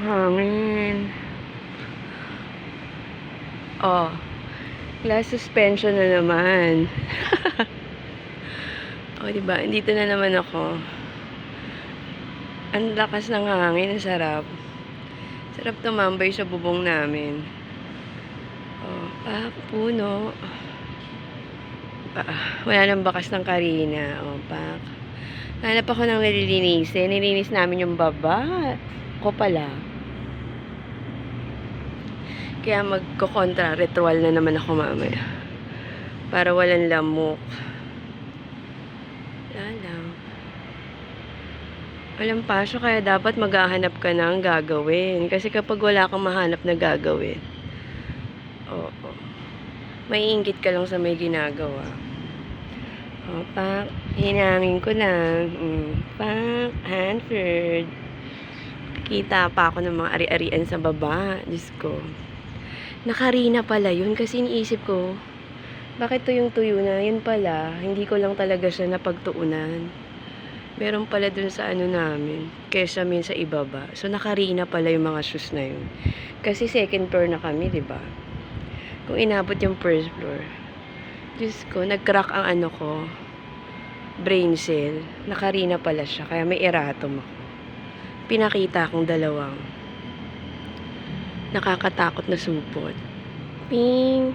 Hangin. Oh, class suspension na naman. Oh, diba? Dito na naman ako. Ang lakas ng hangin, ang sarap. Sarap tumambay sa bubong namin. Oh, puno. Wala nang bakas ng Karina. Oh, hanap ako ng nililinisin. Nilinis namin yung baba. Ko pala. Kaya magko-kontra ritual na naman ako mamaya. Para walang lamok. Walang pasok, kaya dapat maghahanap ka ng gagawin. Kasi kapag wala kang mahanap na gagawin, oo, maiinggit ka lang sa may ginagawa. O, hinangin ko lang. Hanford. Kita pa ako ng mga ari-arian sa baba. Diyos ko. Nakarina pala yun kasi iniisip ko, bakit tuyong-tuyo na? Yun pala, hindi ko lang talaga siya napagtuunan. Meron pala dun sa ano namin, kesa min sa ibaba. So, nakarina pala yung mga shoes na yun. Kasi second floor na kami, di ba? Kung inabot yung first floor, Diyos ko, nag-crack ang ano ko, brain cell. Nakarina pala siya, kaya may erratum ako. Pinakita akong dalawang nakakatakot na supot. Ping!